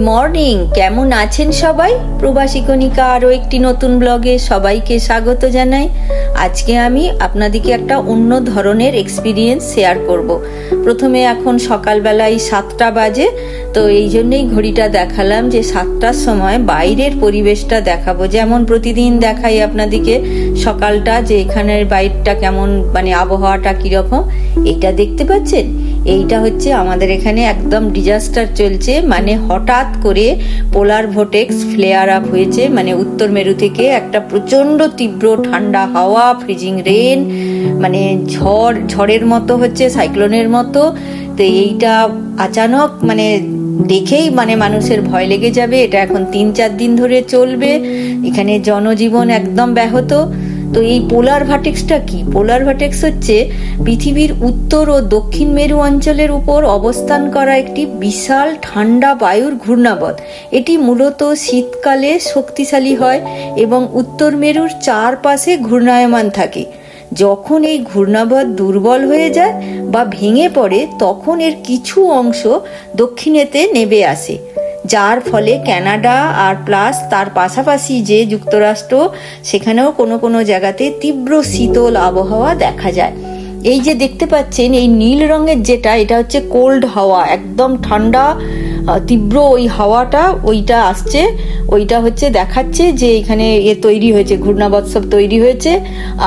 Morning, কেমন আছেন সবাই? প্রবাসী কণিকা আরও একটি নতুন ব্লগে সবাইকে স্বাগত জানাই। আজকে আমি আপনাদেরকে একটা অন্য ধরনের এক্সপিরিয়েন্স শেয়ার করব। প্রথমে এখন সকালবেলায় 7টা বাজে, তো এই জন্যই ঘড়িটা দেখালাম যে 7টার সময় বাইরের পরিবেশটা দেখাবো। যেমন প্রতিদিন দেখাই আপনাদেরকে সকালটা, যে এখানের বাইরটা কেমন, মানে আবহাওয়াটা কীরকম। এইটা দেখতে পাচ্ছেন, এইটা হচ্ছে আমাদের এখানে একদম ডিজাস্টার চলছে। মানে হঠাৎ করে পোলার ভোর্টেক্স ফ্লেয়ার আপ হয়েছে, মানে উত্তর মেরু থেকে একটা প্রচণ্ড তীব্র ঠান্ডা হাওয়া, ফ্রিজিং রেন, মানে ঝড়ের মতো হচ্ছে, সাইক্লোনের মতো। তো এইটা আচানক মানে দেখেই মানে মানুষের ভয় লেগে যাবে। এটা এখন 3-4 দিন ধরে চলবে, এখানে জনজীবন একদম ব্যাহত। তো এই পোলার ভার্টেক্সটা কি? পোলার ভার্টেক্স হচ্ছে পৃথিবীর উত্তর ও দক্ষিণ মেরু অঞ্চলের উপর অবস্থান করা একটি বিশাল ঠান্ডা বায়ুর ঘূর্ণাবর্ত। এটি মূলত শীতকালে শক্তিশালী হয় এবং উত্তর মেরুর চারপাশে ঘূর্ণায়মান থাকে। যখন এই ঘূর্ণাবর্ত দুর্বল হয়ে যায় বা ভেঙে পড়ে, তখন এর কিছু অংশ দক্ষিণেতে নেমে আসে, যার ফলে কানাডা আর প্লাস তার পাশাপাশি যে যুক্তরাষ্ট্র, সেখানেও কোনো কোনো জায়গাতে তীব্র শীতল আবহাওয়া দেখা যায়। এই যে দেখতে পাচ্ছেন এই নীল রঙের যেটা, এটা হচ্ছে কোল্ড হাওয়া, একদম ঠান্ডা তীব্র ওই হাওয়াটা, ওইটা আসছে, ওইটা হচ্ছে দেখাচ্ছে যে এখানে তৈরি হয়েছে, ঘূর্ণাবর্ত সব তৈরি হয়েছে।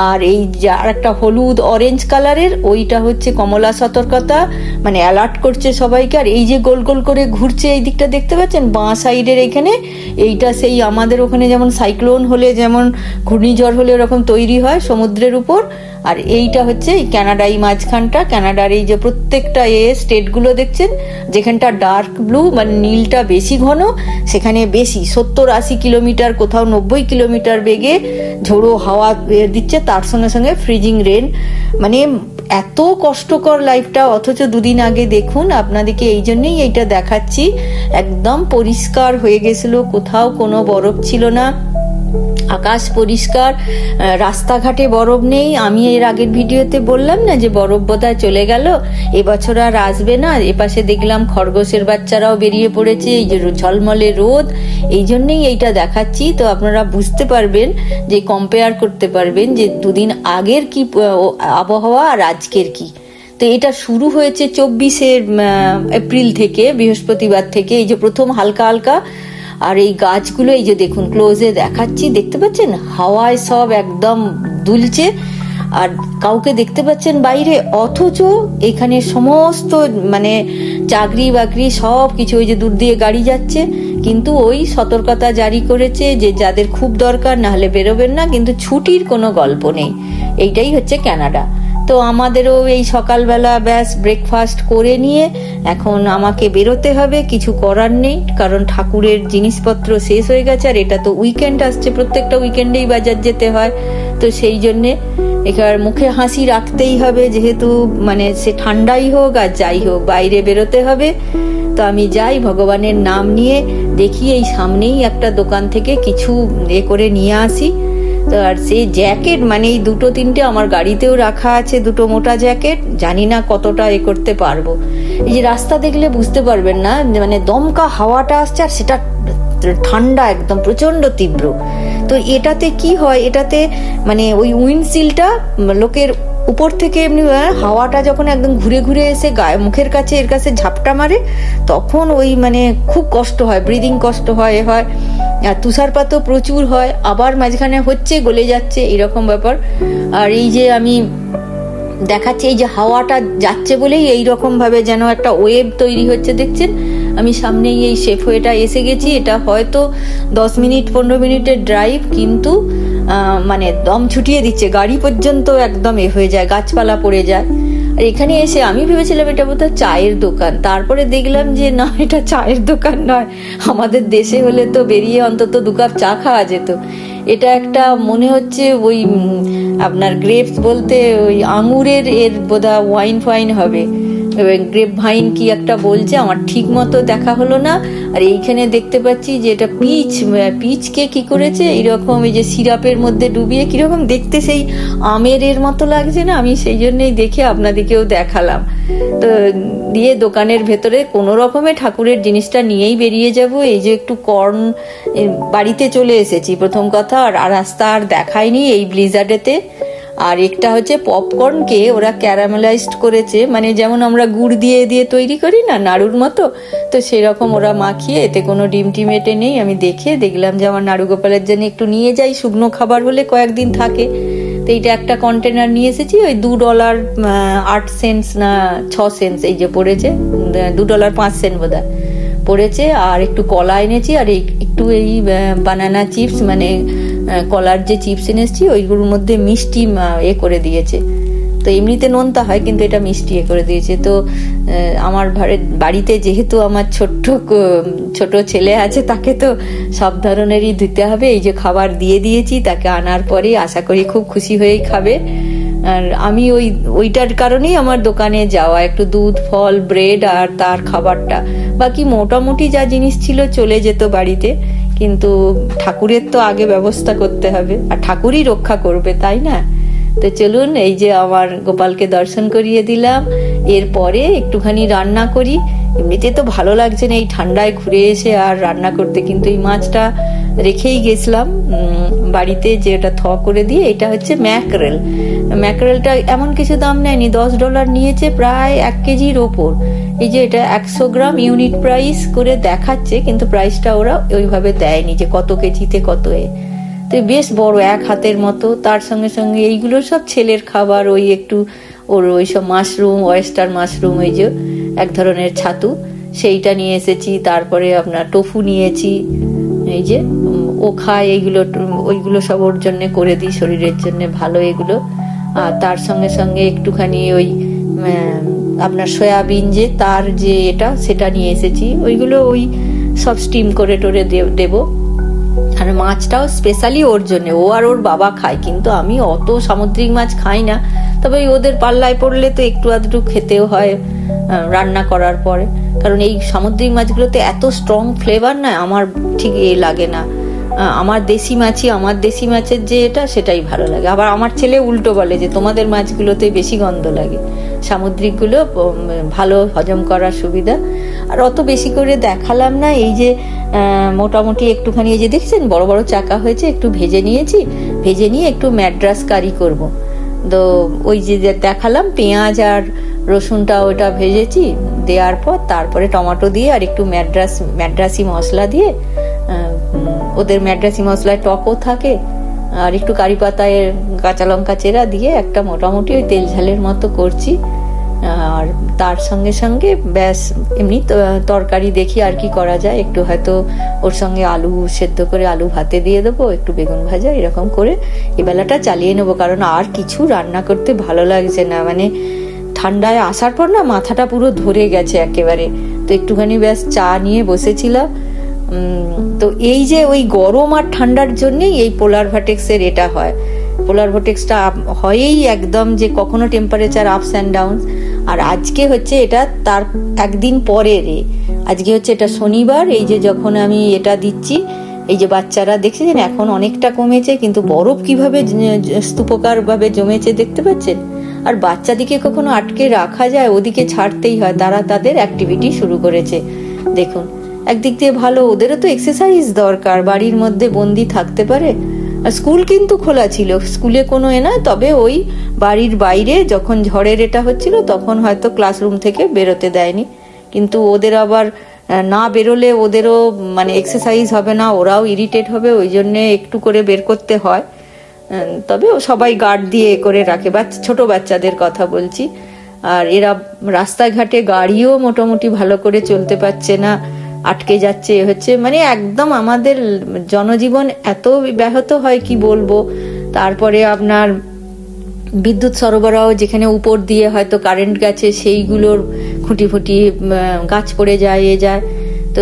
আর এই যে আর একটা হলুদ অরেঞ্জ কালারের, ওইটা হচ্ছে কমলা সতর্কতা, মানে অ্যালার্ট করছে সবাইকে। আর এই যে গোল গোল করে ঘুরছে এই দিকটা দেখতে পাচ্ছেন বাঁ সাইডের এখানে, এইটা সেই আমাদের ওখানে যেমন সাইক্লোন হলে, যেমন ঘূর্ণিঝড় হলে ওরকম তৈরি হয় সমুদ্রের উপর। আর এইটা হচ্ছে এই কানাডা, এই মাঝখানটা কানাডার এই যে প্রত্যেকটা স্টেটগুলো দেখছেন, যেখানটা ডার্ক ব্লু মানে নীলটা বেশি ঘন, সেখানে বেশি 70-80 কিলোমিটার, কোথাও 90 কিলোমিটার বেগে ঝোড়ো হাওয়া দিচ্ছে, তার সঙ্গে সঙ্গে ফ্রিজিং রেন। মানে এত কষ্টকর লাইফটা। অথচ দুদিন আগে দেখুন, আপনাদেরকে এই জন্যই এইটা দেখাচ্ছি, একদম পরিষ্কার হয়ে গেছিল, কোথাও কোনো বরফ ছিল না, আকাশ পরিষ্কার, রাস্তাঘাটে বরফ নেই। আমি এর আগের ভিডিওতে বললাম না যে বরফ বোধহয় চলে গেল, এবছর আর আসবে না। এপাশে দেখলাম খরগোশের বাচ্চারাও বেরিয়ে পড়েছে, এই যে ঝলমলে রোদ। এই জন্যই এইটা দেখাচ্ছি, তো আপনারা বুঝতে পারবেন, যে কম্পেয়ার করতে পারবেন যে দুদিন আগের কি আবহাওয়া আর আজকের কি। তো এটা শুরু হয়েছে 24শে এপ্রিল থেকে, বৃহস্পতিবার থেকে। এই যে প্রথম হালকা হালকা, আর এই গাছগুলো এই যে দেখুন, ক্লোজে দেখাচ্ছি, দেখতে পাচ্ছেন হাওয়ায় সব একদম দুলছে, আর কাউকে দেখতে পাচ্ছেন বাইরে। অথচ এখানে সমস্ত মানে চাকরি বাকরি সব কিছু, ওই যে দূর দিয়ে গাড়ি যাচ্ছে, কিন্তু ওই সতর্কতা জারি করেছে যে যাদের খুব দরকার না হলে বেরোবেন না, কিন্তু ছুটির কোনো গল্প নেই। এইটাই হচ্ছে কানাডা। তো আমাদেরও এই সকালবেলা ব্যাস ব্রেকফাস্ট করে নিয়ে এখন আমাকে বেরোতে হবে, কিছু করার নেই, কারণ ঠাকুরের জিনিসপত্র শেষ হয়ে গেছে। আর এটা তো উইকেন্ড আসছে, প্রত্যেকটা উইকেন্ডেই বাজার যেতে হয়, তো সেই জন্যে এবার মুখে হাসি রাখতেই হবে, যেহেতু মানে সে ঠান্ডাই হোক আর যাই হোক, বাইরে বেরোতে হবে। তো আমি যাই, ভগবানের নাম নিয়ে দেখি এই সামনেই একটা দোকান থেকে কিছু করে নিয়ে আসি। তো আর সেই জ্যাকেট, মানে এই 2-3টে আমার গাড়িতেও রাখা আছে, 2টো মোটা জ্যাকেট, জানি না কতটা করতে পারবো। এই যে রাস্তা দেখলে বুঝতে পারবেন না, মানে দমকা হাওয়াটা আসছে, আর সেটা ঠান্ডা একদম প্রচন্ড তীব্র। তো এটাতে কি হয়, এটাতে মানে ওই উইন্ডশিল্ডটা লোকের উপর থেকে এমনি হাওয়াটা যখন একদম ঘুরে ঘুরে এসে গায়ে মুখের কাছে এর কাছে ঝাপটা মারে, তখন ওই মানে খুব কষ্ট হয়, ব্রিদিং কষ্ট হয় হয়। আর তুষারপাতও প্রচুর হয়, আবার মাঝখানে হচ্ছে গলে যাচ্ছে, এরকম ব্যাপার। আর এই যে আমি দেখাচ্ছি, এই যে হাওয়াটা যাচ্ছে বলেই এইরকম ভাবে যেন একটা ওয়েভ তৈরি হচ্ছে, দেখছেন। আমি সামনেই এই শেফওয়েটা এসে গেছি, এটা হয়তো 10 মিনিট 15 মিনিটের ড্রাইভ, কিন্তু মানে দম ছুটিয়ে দিচ্ছে, গাড়ি পর্যন্ত একদম হয়ে যায়, গাছপালা পড়ে যায়। আর এখানে এসে আমি ভেবেছিলাম এটা বোধহয় চায়ের দোকান, তারপরে দেখলাম যে না, এটা চায়ের দোকান নয়। আমাদের দেশে হলে তো বেরিয়ে অন্তত 2 কাপ চা খাওয়া যেত। এটা একটা মনে হচ্ছে ওই আপনার গ্রেপস বলতে ওই আঙুরের বোধহয় ওয়াইন ফাইন হবে, গ্রেপ ভাইন কি একটা বলছে, আমার ঠিক মতো দেখা হলো না। আর এইখানে দেখতে পাচ্ছি যে এটা পিচকে কি করেছে এইরকম এই যে সিরাপের মধ্যে ডুবিয়ে কিরকম দেখতে সেই আমের এর মতো লাগছে না, আমি সেই জন্যই দেখে আপনাদেরকেও দেখালাম। তো দিয়ে দোকানের ভেতরে কোনো রকমে ঠাকুরের জিনিসটা নিয়েই বেরিয়ে যাব। এই যে একটু কর্ন বাড়িতে চলে এসেছি প্রথম কথা, আর রাস্তা আর দেখায়নি এই ব্লিজার্ডেতে। আর একটা হচ্ছে পপকর্নকে ওরা ক্যারামেলাইজড করেছে, মানে যেমন আমরা গুড় দিয়ে দিয়ে তৈরি করি না নাড়ুর মতো, তো সেরকম ওরা মাখিয়ে, এতে কোনো ডিম টিম এটে নেই। আমি দেখলাম যে আমার নাড়ু গোপালের জন্য একটু নিয়ে যাই, শুকনো খাবার হলে কয়েকদিন থাকে। তো এইটা একটা কন্টেনার নিয়ে এসেছি, ওই $2.08 না 6 সেন্টস এই যে পড়েছে, $2.05 বোধহয় পড়েছে। আর একটু কলা এনেছি, আর একটু এই বানানা চিপস, মানে কলার যে চিপস এনেছি ওইগুলোর মধ্যে মিষ্টি করে দিয়েছে। তো এমনিতে নোনতা হয়, কিন্তু এটা মিষ্টি করে দিয়েছে। তো আমার বাড়িতে যেহেতু আমার ছোট ছেলে আছে, তাকে তো সব ধরনেরই দিতে হবে। এই যে খাবার দিয়ে দিয়েছি, তাকে আনার পরে আশা করি খুব খুশি হয়েই খাবে। আর আমি ওইটার কারণেই আমার দোকানে যাওয়া, একটু দুধ, ফল, ব্রেড আর তার খাবারটা। বাকি মোটামুটি যা জিনিস ছিল চলে যেত বাড়িতে, কিন্তু ঠাকুরের তো আগে ব্যবস্থা করতে হবে, আর ঠাকুরই রক্ষা করবে, তাই না? তো চলুন, এই যে আমার গোপালকে দর্শন করিয়ে দিলাম, এরপরে একটুখানি রান্না করি। এমনিতে তো ভালো লাগছে না এই ঠান্ডায় ঘুরে এসে আর রান্না করতে, কিন্তু এই মাছটা রেখেই গেছিলাম বাড়িতে, যে এটা করে দিয়ে। এটা হচ্ছে ম্যাকরেলটা এমন কিছু দাম নেয়নি, $10 নিয়েছে, প্রায় 1 কেজির ওপর। এই যে এটা 100 গ্রাম ইউনিট প্রাইস করে দেখাচ্ছে, কিন্তু প্রাইসটা ওরা ওইভাবে দেয়নি যে কত কেজিতে কত তো বেশ বড়, 1 হাতের মতো। তার সঙ্গে সঙ্গে এইগুলো সব ছেলের খাবার, ওই একটু ওর ওই সব মাশরুম, ওয়েস্টার মাশরুম, এই যে এক ধরনের ছাতু, সেইটা নিয়ে এসেছি। তারপরে আপনার টোফু নিয়েছি, এই যে ও খায় এইগুলো, ওইগুলো সব ওর জন্য করে দিই, শরীরের জন্য ভালো এগুলো। আর তার সঙ্গে সঙ্গে একটুখানি ওই আপনার সয়াবিন যে তার যে সেটা নিয়ে এসেছি, ওইগুলো ওই সব স্টিম করে টোরে দেবো। আর মাছটাও স্পেশালি ওর জন্য, ও আর ওর বাবা খায়, কিন্তু আমি অত সামুদ্রিক মাছ খাই না। তবে ওদের পাল্লায় পড়লে তো একটু আধটু খেতেও হয় রান্না করার পরে, কারণ এই সামুদ্রিক মাছগুলোতে এত স্ট্রং ফ্লেভার না, আমার ঠিক লাগে না। আমার দেশি মাছের যে সেটাই ভালো লাগে। আবার আমার ছেলে উল্টো বলে যে তোমাদের মাছগুলোতে বেশি গন্ধ লাগে, সামুদ্রিকগুলো ভালো হজম করার সুবিধা। আর অত বেশি করে দেখালাম না। এই যে মোটামুটি একটুখানি এই যে দেখছেন বড় বড় চাকা হয়েছে, একটু ভেজে নিয়ে একটু ম্যাড্রাস কারি করব। তো ওই যে দেখালাম পেঁয়াজ আর রসুনটা ওটা ভেজেছি, দেওয়ার পর তারপরে টমেটো দিয়ে আর একটু ম্যাড্রাসি মশলা দিয়ে, ওদের ম্যাড্রাসি মশলায় টকও থাকে, আর একটু কারি পাতায় কাঁচা লঙ্কা চেরা দিয়ে একটা মোটামুটি ওই তেল ঝালের মতো করছি। আর তার সঙ্গে সঙ্গে ব্যাস এমনি তরকারি দেখি আর কি করা যায়, একটু হয়তো ওর সঙ্গে আলু সেদ্ধ করে আলু ভাতে দিয়ে দেবো, একটু বেগুন ভাজা, এরকম করে এবেলাটা চালিয়ে নেবো। কারণ আর কিছু রান্না করতে ভালো লাগছে না, মানে ঠান্ডায় আসার পর না মাথাটা পুরো ধরে গেছে একেবারে। তো একটুখানি ব্যাস চা নিয়ে বসেছিলাম। তো এই যে ওই গরম আর ঠান্ডার জন্যেই এই পোলার ভার্টেক্সের এটা হয়। পোলার ভার্টেক্সটা হয়ই একদম যে কখনো টেম্পারেচার আপস অ্যান্ড ডাউন। আর আজকে হচ্ছে এটা তার একদিন পরে আজকে হচ্ছে এটা শনিবার। এই যে যখন আমি এটা দিচ্ছি, এই যে বাচ্চারা দেখছেন এখন অনেকটা কমেছে, কিন্তু বরফ কিভাবে স্তূপকার ভাবে জমেছে দেখতে পাচ্ছেন। আর বাচ্চাদিকে কখনো আটকে রাখা যায়, ওদিকে ছাড়তেই হয়, তারা তাদের অ্যাক্টিভিটি শুরু করেছে। দেখুন, একদিক দিয়ে ভালো, ওদেরও তো এক্সারসাইজ দরকার, বাড়ির মধ্যে বন্দি থাকতে পারে। স্কুল কিন্তু খোলা ছিল, স্কুলে কোনো নয়, তবে ওই বাড়ির বাইরে যখন ঝড়ের এটা হচ্ছিল তখন হয়তো ক্লাসরুম থেকে বেরোতে দেয়নি। কিন্তু ওদের আবার না বেরোলে ওদেরও মানে এক্সারসাইজ হবে না, ওরাও ইরিটেট হবে, ওই জন্যে একটু করে বের করতে হয়। তবে সবাই গার্ড দিয়ে করে রাখে, ছোট বাচ্চাদের কথা বলছি। আর এরা রাস্তাঘাটে গাড়িও মোটামুটি ভালো করে চলতে পারছে না, আটকে যাচ্ছে হচ্ছে, মানে একদম আমাদের জনজীবন এত ব্যাহত হয় কি বলবো। তারপরে আপনার বিদ্যুৎ সরবরাহ যেখানে উপর দিয়ে হয়তো কারেন্ট গেছে, সেইগুলোর খুঁটি গাছ পড়ে যায়, তো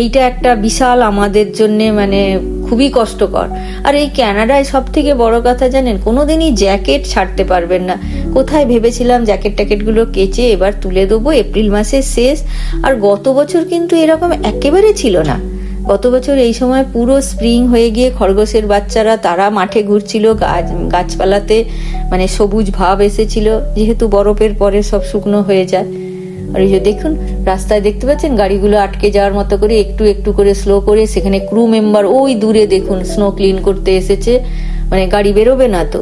এইটা একটা বিশাল আমাদের জন্যে মানে খুব খুবই কষ্টকর। আর এই কানাডায় সব থেকে বড় কথা জানেন, কোনোদিনই জ্যাকেট ছাড়তে পারবেন না। কোথায় ভেবেছিলাম জ্যাকেট ট্যাকেটগুলো কেচে এবার তুলে দেবো, এপ্রিল মাসের শেষ। আর গত বছর কিন্তু এরকম একেবারে ছিল না। গত বছর এই সময় পুরো স্প্রিং হয়ে গিয়ে খরগোশের বাচ্চারা তারা মাঠে ঘুরছিল, গাছপালাতে মানে সবুজ ভাব এসেছিল, যেহেতু বরফের পরে সব শুকনো হয়ে যায়। আর এই যে দেখুন রাস্তায় দেখতে পাচ্ছেন গাড়িগুলো আটকে যাওয়ার মতো করে একটু একটু করে স্লো করে, সেখানে ক্রু মেম্বার ওই দূরে দেখুন স্নো ক্লিন করতে এসেছে, মানে গাড়ি বেরোবে না তো।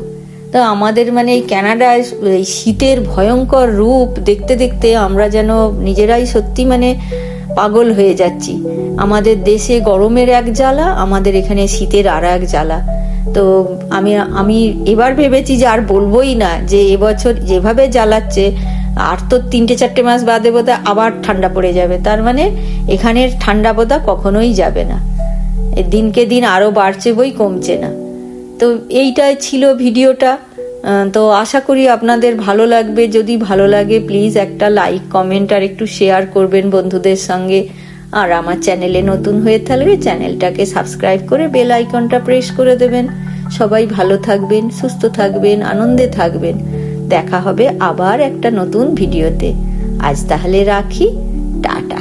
তা আমাদের মানে এই কানাডায় এই শীতের ভয়ঙ্কর রূপ দেখতে দেখতে আমরা যেন নিজেরাই সত্যি মানে পাগল হয়ে যাচ্ছি। আমাদের দেশে গরমের এক জ্বালা, আমাদের এখানে শীতের আর এক জ্বালা। তো আমি এবার ভেবেছি যে আর বলবোই না, যে এবছর যেভাবে জ্বালাচ্ছে আর তো 3-4 মাস বাদে বোধহয় আবার ঠান্ডা পড়ে যাবে। তার মানে এখানের ঠান্ডা বোধহয় কখনোই যাবে না, দিনকে দিন আরো বাড়ছে বই কমছে না। তো এইটাই ছিল ভিডিওটা। তো আশা করি আপনাদের ভালো লাগবে। যদি ভালো লাগে প্লিজ একটা লাইক, কমেন্ট আর একটু শেয়ার করবেন বন্ধুদের সঙ্গে। আর আমার চ্যানেলে নতুন হয়ে থাকলে চ্যানেলটাকে সাবস্ক্রাইব করে বেল আইকনটা প্রেস করে দেবেন। সবাই ভালো থাকবেন, সুস্থ থাকবেন, আনন্দে থাকবেন। দেখা হবে আবার একটা নতুন ভিডিওতে। আজ তাহলে রাখি, টাটা।